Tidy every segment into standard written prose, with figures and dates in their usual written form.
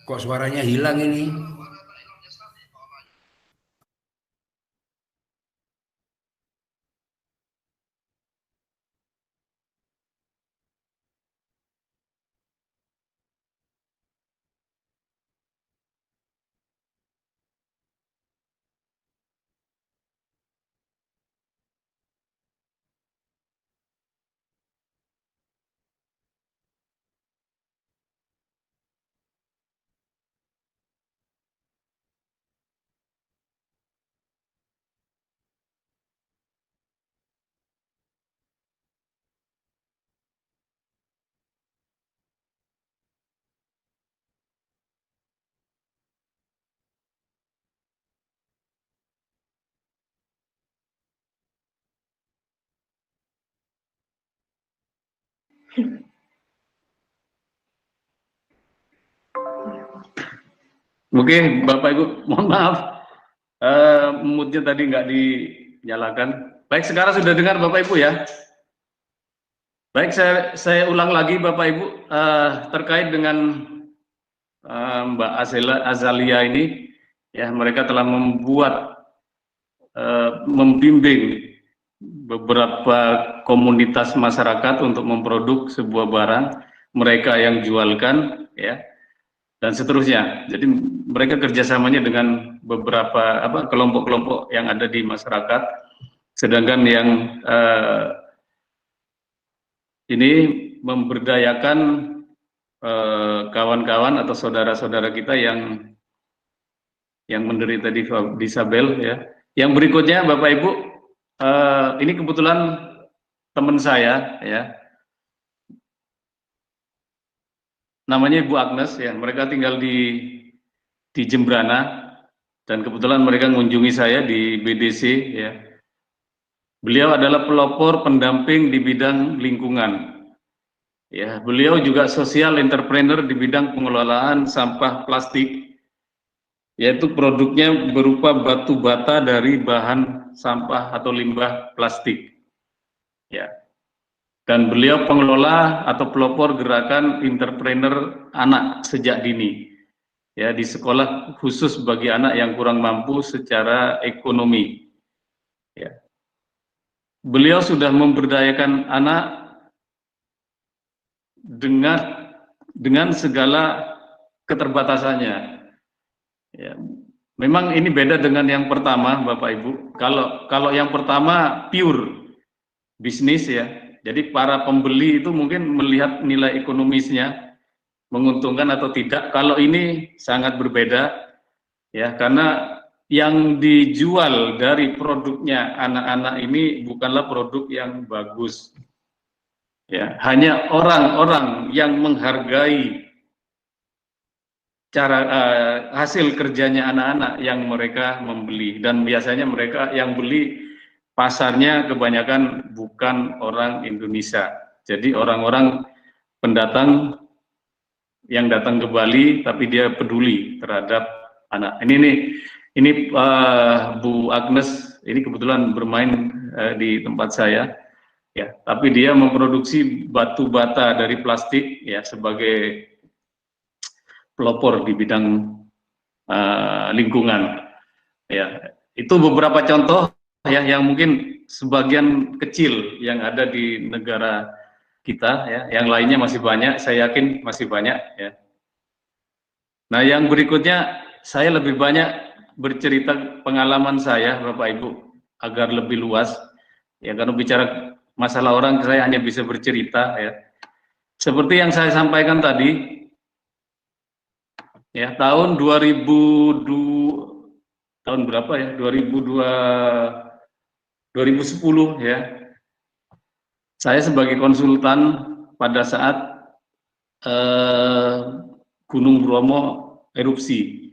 Kok suaranya hilang ini? Oke, Bapak Ibu, mohon maaf, moodnya tadi nggak dinyalakan. Baik, sekarang sudah dengar Bapak Ibu ya. Baik, saya ulang lagi Bapak Ibu, terkait dengan Mbak Azalia ini, ya mereka telah membimbing beberapa komunitas masyarakat untuk memproduk sebuah barang, mereka yang jualkan, ya, dan seterusnya. Jadi mereka kerjasamanya dengan beberapa kelompok-kelompok yang ada di masyarakat, sedangkan yang ini memberdayakan kawan-kawan atau saudara-saudara kita yang menderita disabel, ya. Yang berikutnya Bapak Ibu, ini kebetulan teman saya, ya, namanya Ibu Agnes, ya. Mereka tinggal di Jembrana, dan kebetulan mereka mengunjungi saya di BDC, ya. Beliau adalah pelopor pendamping di bidang lingkungan. Ya, beliau juga social entrepreneur di bidang pengelolaan sampah plastik, yaitu produknya berupa batu bata dari bahan sampah atau limbah plastik. Ya. Dan beliau pengelola atau pelopor gerakan entrepreneur anak sejak dini. Ya, di sekolah khusus bagi anak yang kurang mampu secara ekonomi. Ya. Beliau sudah memberdayakan anak dengan segala keterbatasannya. Ya. Memang ini beda dengan yang pertama, Bapak Ibu. Kalau yang pertama pure bisnis, ya. Jadi para pembeli itu mungkin melihat nilai ekonomisnya menguntungkan atau tidak. Kalau ini sangat berbeda, ya, karena yang dijual dari produknya anak-anak ini bukanlah produk yang bagus. Ya, hanya orang-orang yang menghargai cara hasil kerjanya anak-anak yang mereka membeli, dan biasanya mereka yang beli pasarnya kebanyakan bukan orang Indonesia. Jadi orang-orang pendatang yang datang ke Bali tapi dia peduli terhadap anak. Ini Bu Agnes ini kebetulan bermain di tempat saya, ya, tapi dia memproduksi batu bata dari plastik, ya, sebagai pelopor di bidang lingkungan. Ya, itu beberapa contoh, ya, yang mungkin sebagian kecil yang ada di negara kita, ya. Yang lainnya masih banyak, saya yakin masih banyak, ya. Nah, yang berikutnya saya lebih banyak bercerita pengalaman saya, Bapak Ibu, agar lebih luas, ya, karena bicara masalah orang saya hanya bisa bercerita, ya. Seperti yang saya sampaikan tadi, ya, tahun 2002, tahun berapa ya? 2010, ya. Saya sebagai konsultan pada saat Gunung Bromo erupsi.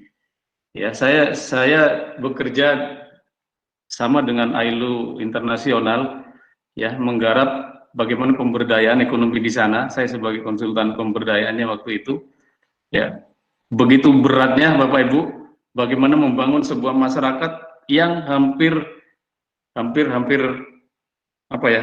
Ya, saya bekerja sama dengan ILO Internasional, ya, menggarap bagaimana pemberdayaan ekonomi di sana. Saya sebagai konsultan pemberdayaannya waktu itu, ya. Begitu beratnya Bapak Ibu, bagaimana membangun sebuah masyarakat yang hampir apa ya,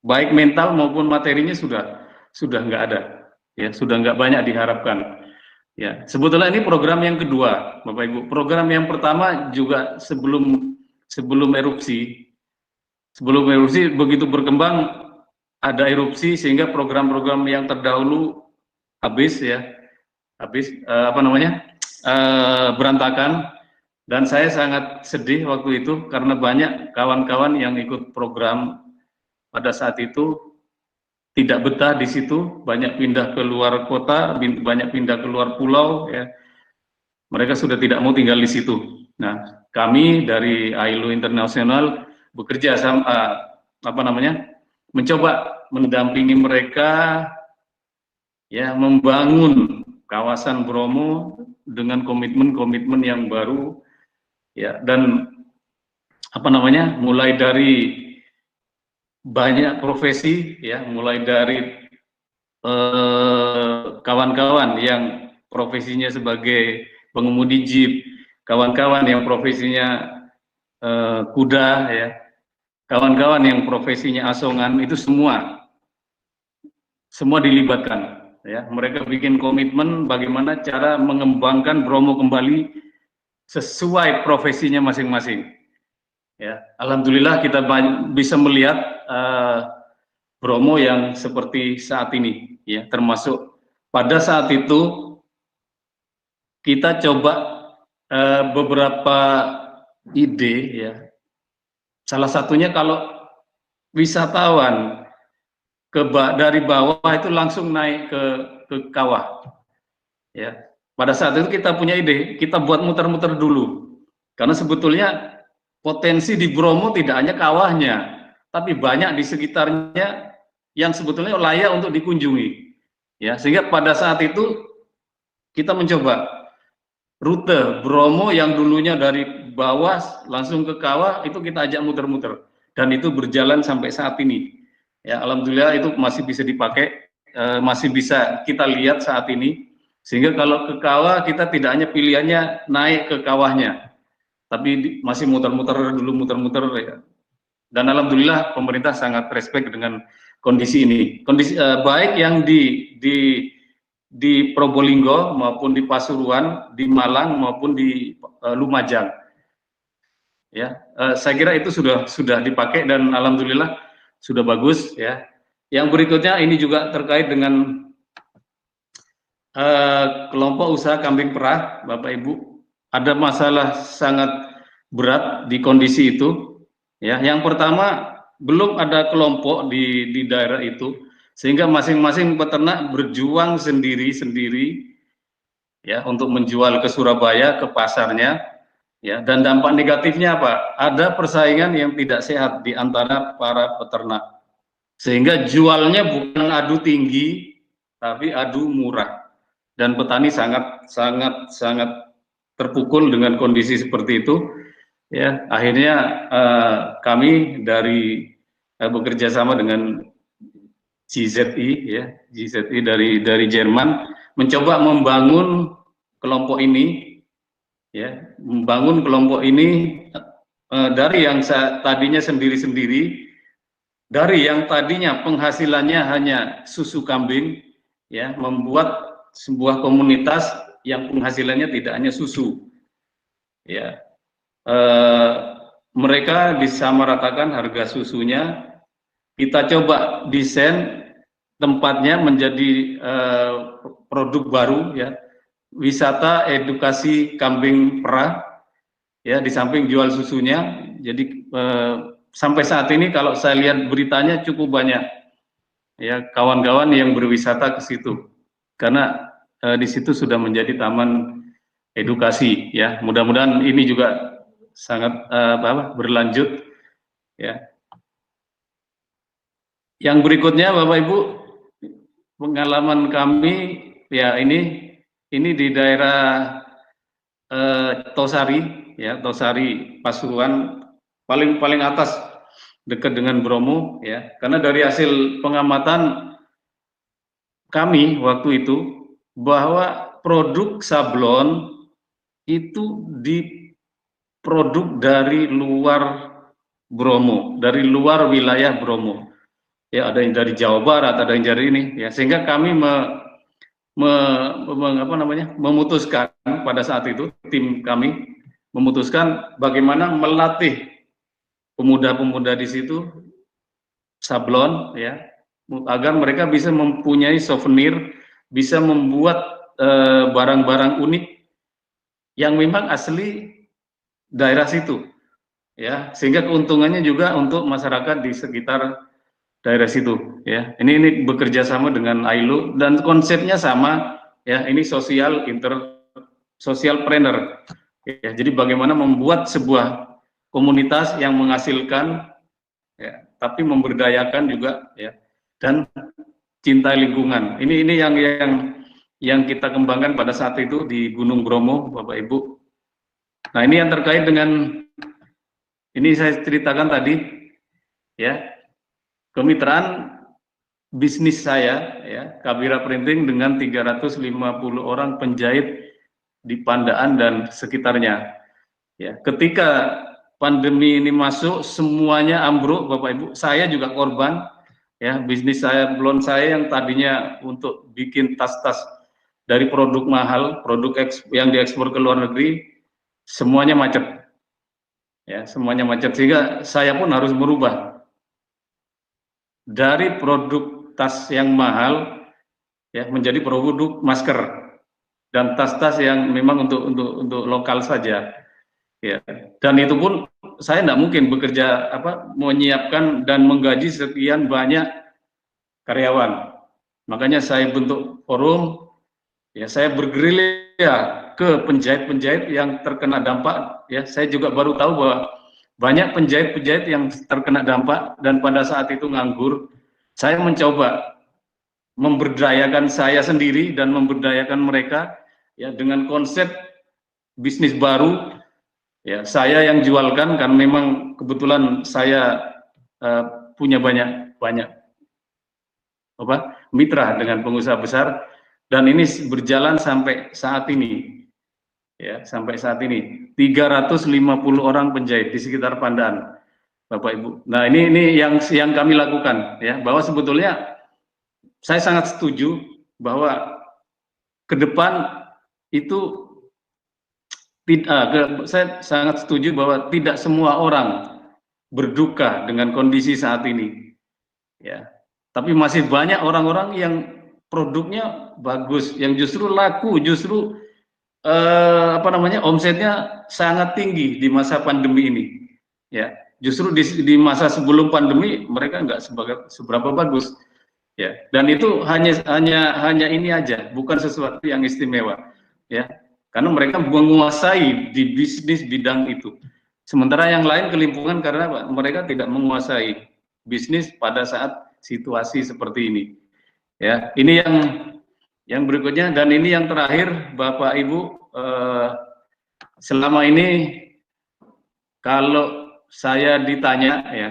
baik mental maupun materinya sudah nggak ada, ya, sudah nggak banyak diharapkan. Ya, sebetulnya ini program yang kedua, Bapak Ibu. Program yang pertama juga sebelum erupsi. Sebelum erupsi begitu berkembang, ada erupsi sehingga program-program yang terdahulu habis ya, berantakan. Dan saya sangat sedih waktu itu karena banyak kawan-kawan yang ikut program pada saat itu tidak betah di situ, banyak pindah ke luar kota, banyak pindah ke luar pulau ya. Mereka sudah tidak mau tinggal di situ. Nah, kami dari ILO Internasional bekerja sama mencoba mendampingi mereka ya, membangun kawasan Bromo dengan komitmen-komitmen yang baru ya, dan mulai dari banyak profesi ya, mulai dari kawan-kawan yang profesinya sebagai pengemudi jeep, kawan-kawan yang profesinya kuda ya, kawan-kawan yang profesinya asongan, itu semua dilibatkan ya. Mereka bikin komitmen bagaimana cara mengembangkan Bromo kembali sesuai profesinya masing-masing ya. Alhamdulillah kita bisa melihat Bromo yang seperti saat ini ya, termasuk pada saat itu kita coba beberapa ide ya. Salah satunya kalau wisatawan dari bawah itu langsung naik ke kawah ya. Pada saat itu kita punya ide, kita buat muter-muter dulu, karena sebetulnya potensi di Bromo tidak hanya kawahnya, tapi banyak di sekitarnya yang sebetulnya layak untuk dikunjungi ya. Sehingga pada saat itu kita mencoba rute Bromo yang dulunya dari bawah langsung ke kawah, itu kita ajak muter-muter, dan itu berjalan sampai saat ini ya. Alhamdulillah itu masih bisa dipakai, masih bisa kita lihat saat ini. Sehingga kalau ke kawah kita tidak hanya pilihannya naik ke kawahnya, tapi masih muter-muter dulu, muter-muter ya. Dan alhamdulillah pemerintah sangat respect dengan kondisi ini. Kondisi baik yang di Probolinggo maupun di Pasuruan, di Malang maupun di Lumajang. Ya, saya kira itu sudah dipakai dan alhamdulillah sudah bagus ya. Yang berikutnya ini juga terkait dengan kelompok usaha kambing perah, Bapak Ibu. Ada masalah sangat berat di kondisi itu ya. Yang pertama, belum ada kelompok di daerah itu, sehingga masing-masing peternak berjuang sendiri-sendiri ya untuk menjual ke Surabaya, ke pasarnya ya. Dan dampak negatifnya apa? Ada persaingan yang tidak sehat di antara para peternak, sehingga jualnya bukan adu tinggi tapi adu murah. Dan petani sangat terpukul dengan kondisi seperti itu ya. Akhirnya kami bekerja sama dengan GZI ya, GZI dari Jerman, mencoba membangun kelompok ini ya, membangun kelompok ini dari yang tadinya sendiri-sendiri, dari yang tadinya penghasilannya hanya susu kambing ya, membuat sebuah komunitas yang penghasilannya tidak hanya susu ya. Mereka disamaratakan harga susunya, kita coba desain tempatnya menjadi produk baru ya, wisata edukasi kambing perah ya, di samping jual susunya. Jadi sampai saat ini kalau saya lihat beritanya cukup banyak ya kawan-kawan yang berwisata ke situ, karena di situ sudah menjadi taman edukasi ya. Mudah-mudahan ini juga sangat berlanjut ya. Yang berikutnya Bapak Ibu, pengalaman kami ya, ini di daerah Tosari ya, Tosari Pasuruan, paling atas dekat dengan Bromo ya. Karena dari hasil pengamatan kami waktu itu, bahwa produk sablon itu diproduk dari luar Bromo, dari luar wilayah Bromo ya. Ada yang dari Jawa Barat, ada yang dari ini ya. Sehingga kami memutuskan pada saat itu, tim kami memutuskan bagaimana melatih pemuda-pemuda di situ sablon, ya, agar mereka bisa mempunyai souvenir, bisa membuat barang-barang unik yang memang asli daerah situ, ya, sehingga keuntungannya juga untuk masyarakat di sekitar daerah situ, ya. Ini bekerja sama dengan ILO dan konsepnya sama, ya. Ini social planner, ya. Jadi bagaimana membuat sebuah komunitas yang menghasilkan, ya, tapi memberdayakan juga, ya, dan cinta lingkungan. Ini yang kita kembangkan pada saat itu di Gunung Bromo, Bapak Ibu. Nah, ini yang terkait dengan ini saya ceritakan tadi, ya, kemitraan bisnis saya, ya, Kabira Printing dengan 350 orang penjahit di Pandaan dan sekitarnya. Ya, ketika pandemi ini masuk, semuanya ambruk, Bapak Ibu. Saya juga korban, ya, bisnis saya, blon saya yang tadinya untuk bikin tas-tas dari produk mahal, produk yang diekspor ke luar negeri, semuanya macet, ya, semuanya macet, sehingga saya pun harus merubah dari produk tas yang mahal, ya, menjadi produk masker dan tas-tas yang memang untuk lokal saja, ya. Dan itu pun saya tidak mungkin bekerja menyiapkan dan menggaji sekian banyak karyawan. Makanya saya bentuk forum, ya, saya bergerilya ke penjahit-penjahit yang terkena dampak, ya. Saya juga baru tahu bahwa banyak penjahit-penjahit yang terkena dampak dan pada saat itu nganggur. Saya mencoba memberdayakan saya sendiri dan memberdayakan mereka, ya, dengan konsep bisnis baru, ya. Saya yang jualkan kan memang kebetulan saya punya banyak mitra dengan pengusaha besar, dan ini berjalan sampai saat ini, ya, sampai saat ini 350 orang penjahit di sekitar Pandaan, Bapak Ibu. Nah, ini yang kami lakukan, ya, bahwa sebetulnya saya sangat setuju bahwa ke depan itu saya sangat setuju bahwa tidak semua orang berduka dengan kondisi saat ini, ya. Tapi masih banyak orang-orang yang produknya bagus, yang justru laku, justru omsetnya sangat tinggi di masa pandemi ini, ya. Justru di masa sebelum pandemi mereka nggak seberapa bagus, ya. Dan itu hanya ini aja, bukan sesuatu yang istimewa, ya. Karena mereka menguasai di bisnis bidang itu. Sementara yang lain kelimpungan karena mereka tidak menguasai bisnis pada saat situasi seperti ini, ya. Ini yang berikutnya, dan ini yang terakhir, Bapak Ibu. Selama ini kalau saya ditanya, ya,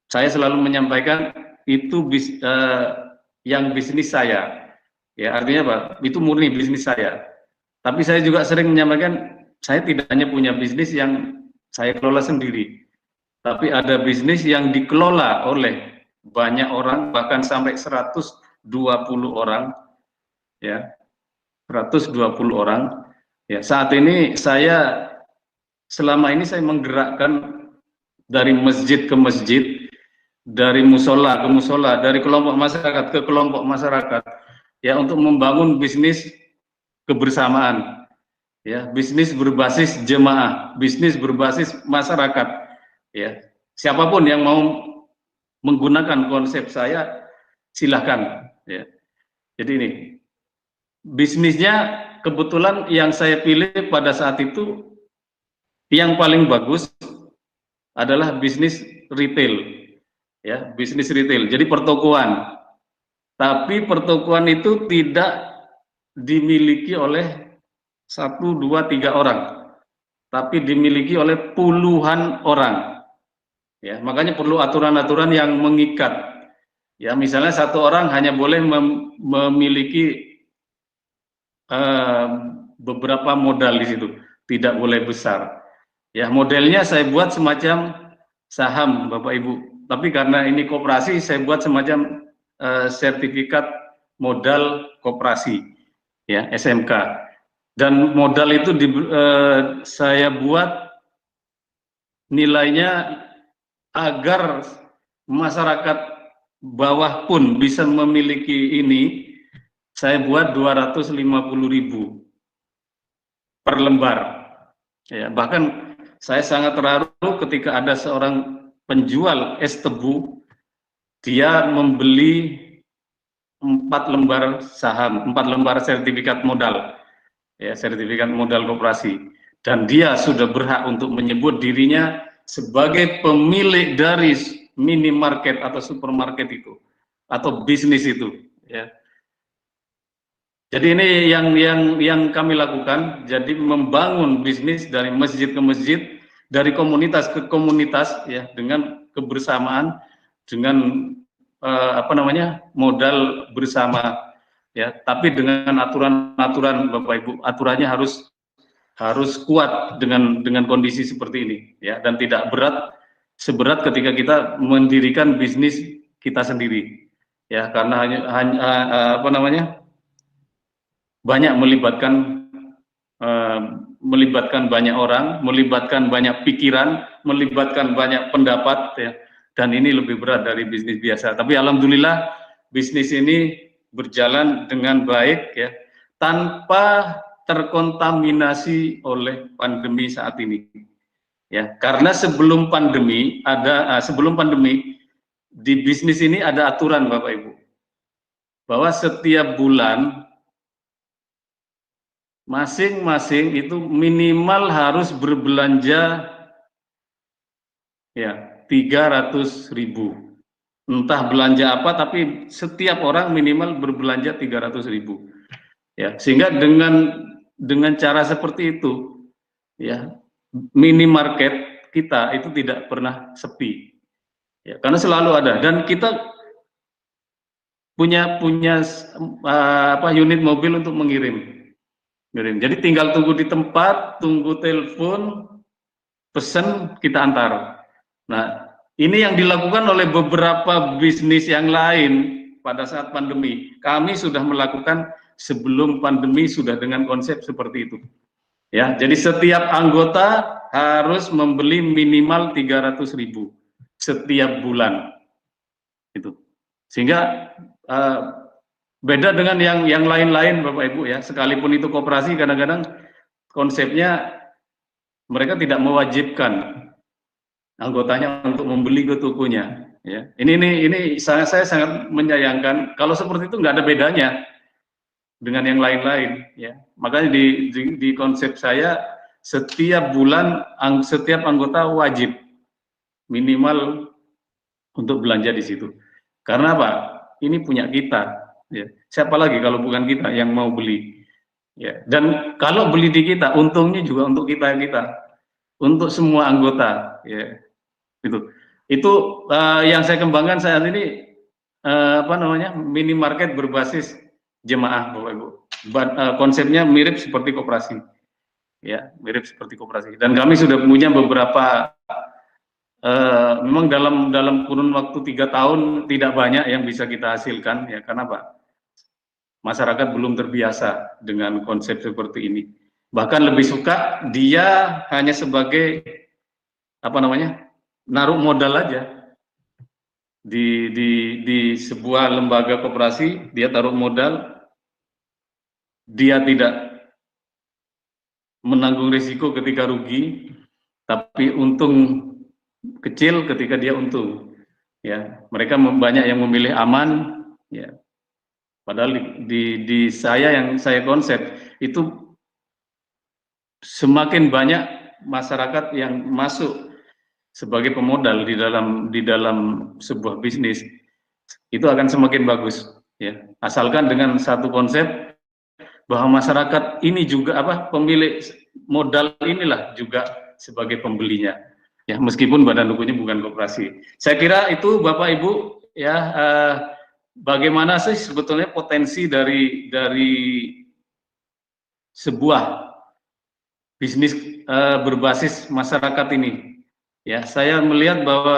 saya selalu menyampaikan itu yang bisnis saya, ya, artinya apa? Itu murni bisnis saya. Tapi saya juga sering menyampaikan saya tidak hanya punya bisnis yang saya kelola sendiri, tapi ada bisnis yang dikelola oleh banyak orang, bahkan sampai 120 orang, ya, 120 orang, ya. Saat ini selama ini saya menggerakkan dari masjid ke masjid, dari musola ke musola, dari kelompok masyarakat ke kelompok masyarakat, ya, untuk membangun bisnis kebersamaan, ya, bisnis berbasis jemaah, bisnis berbasis masyarakat, ya. Siapapun yang mau menggunakan konsep saya, silahkan, ya. Jadi ini bisnisnya kebetulan yang saya pilih pada saat itu yang paling bagus adalah bisnis retail, ya, bisnis retail. Jadi pertokoan, tapi pertokoan itu tidak dimiliki oleh 1, 2, 3 orang, tapi dimiliki oleh puluhan orang, ya. Makanya perlu aturan-aturan yang mengikat, ya. Misalnya satu orang hanya boleh memiliki beberapa modal di situ, tidak boleh besar, ya. Modelnya saya buat semacam saham, Bapak Ibu, tapi karena ini koperasi, saya buat semacam sertifikat modal koperasi, ya, SMK. Dan modal itu saya buat nilainya agar masyarakat bawah pun bisa memiliki ini. Saya buat 250.000 per lembar. Ya, bahkan saya sangat terharu ketika ada seorang penjual es tebu, dia membeli 4 lembar saham, 4 lembar sertifikat modal, ya, sertifikat modal koperasi, dan dia sudah berhak untuk menyebut dirinya sebagai pemilik dari minimarket atau supermarket itu atau bisnis itu, ya. Jadi ini yang kami lakukan, jadi membangun bisnis dari masjid ke masjid, dari komunitas ke komunitas, ya, dengan kebersamaan, dengan modal bersama, ya, tapi dengan aturan-aturan Bapak Ibu, aturannya harus kuat dengan kondisi seperti ini, ya, dan tidak seberat ketika kita mendirikan bisnis kita sendiri, ya, karena hanya banyak melibatkan banyak orang, melibatkan banyak pikiran, melibatkan banyak pendapat, ya, dan ini lebih berat dari bisnis biasa. Tapi alhamdulillah bisnis ini berjalan dengan baik, ya, tanpa terkontaminasi oleh pandemi saat ini, ya. Karena sebelum pandemi di bisnis ini ada aturan Bapak Ibu, bahwa setiap bulan masing-masing itu minimal harus berbelanja, ya, 300.000. Entah belanja apa, tapi setiap orang minimal berbelanja 300.000, ya. Sehingga dengan cara seperti itu, ya, minimarket kita itu tidak pernah sepi, ya, karena selalu ada, dan kita punya unit mobil untuk mengirim. Jadi tinggal tunggu di tempat, tunggu telepon, pesan, kita antar. Nah, ini yang dilakukan oleh beberapa bisnis yang lain pada saat pandemi. Kami sudah melakukan sebelum pandemi sudah dengan konsep seperti itu. Ya, jadi setiap anggota harus membeli minimal 300.000 setiap bulan. Itu. Sehingga beda dengan yang lain-lain Bapak Ibu, ya, sekalipun itu koperasi, kadang-kadang konsepnya mereka tidak mewajibkan anggotanya untuk membeli ke tokonya, ya. Ini saya sangat menyayangkan. Kalau seperti itu nggak ada bedanya dengan yang lain-lain, ya. Makanya di konsep saya setiap bulan setiap anggota wajib minimal untuk belanja di situ. Karena apa? Ini punya kita. Ya. Siapa lagi kalau bukan kita yang mau beli, ya. Dan kalau beli di kita, untungnya juga untuk kita, untuk semua anggota, ya. Itu yang saya kembangkan saat ini, minimarket berbasis jemaah, Bapak Ibu. Konsepnya mirip seperti koperasi, ya, mirip seperti koperasi. Dan kami sudah punya beberapa. Memang dalam kurun waktu 3 tahun tidak banyak yang bisa kita hasilkan, ya, karena apa? Masyarakat belum terbiasa dengan konsep seperti ini. Bahkan lebih suka dia hanya sebagai naruh modal aja di sebuah lembaga koperasi, dia taruh modal, dia tidak menanggung risiko ketika rugi, tapi untung kecil ketika dia untung, ya. Mereka banyak yang memilih aman, ya. Padahal di yang saya konsep itu semakin banyak masyarakat yang masuk sebagai pemodal di dalam sebuah bisnis, itu akan semakin bagus, ya. Asalkan dengan satu konsep bahwa masyarakat ini juga pemilik modal inilah juga sebagai pembelinya, ya, meskipun badan hukumnya bukan koperasi. Saya kira itu Bapak Ibu, ya, bagaimana sih sebetulnya potensi dari sebuah bisnis berbasis masyarakat ini, ya. Saya melihat bahwa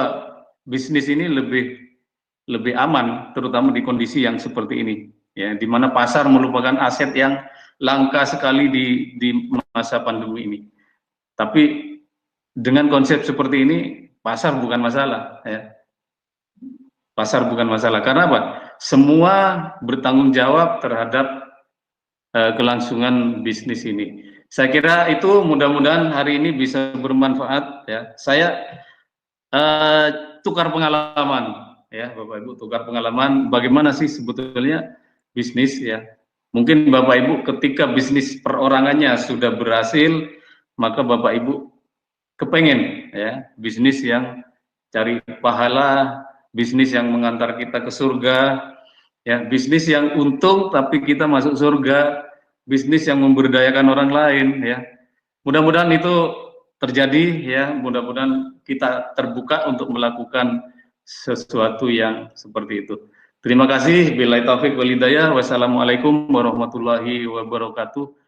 bisnis ini lebih aman, terutama di kondisi yang seperti ini, ya, di mana pasar merupakan aset yang langka sekali di masa pandemi ini. Tapi dengan konsep seperti ini, pasar bukan masalah, ya. Pasar bukan masalah. Karena apa? Semua bertanggung jawab terhadap kelangsungan bisnis ini. Saya kira itu mudah-mudahan hari ini bisa bermanfaat, ya. Saya tukar pengalaman, ya Bapak Ibu, tukar pengalaman bagaimana sih sebetulnya bisnis, ya. Mungkin Bapak Ibu ketika bisnis perorangannya sudah berhasil, maka Bapak Ibu kepengen, ya, bisnis yang cari pahala, bisnis yang mengantar kita ke surga, ya, bisnis yang untung tapi kita masuk surga, bisnis yang memberdayakan orang lain, ya. Mudah-mudahan itu terjadi, ya. Mudah-mudahan kita terbuka untuk melakukan sesuatu yang seperti itu. Terima kasih. Billahi taufik wal hidayah. Wassalamualaikum warahmatullahi wabarakatuh.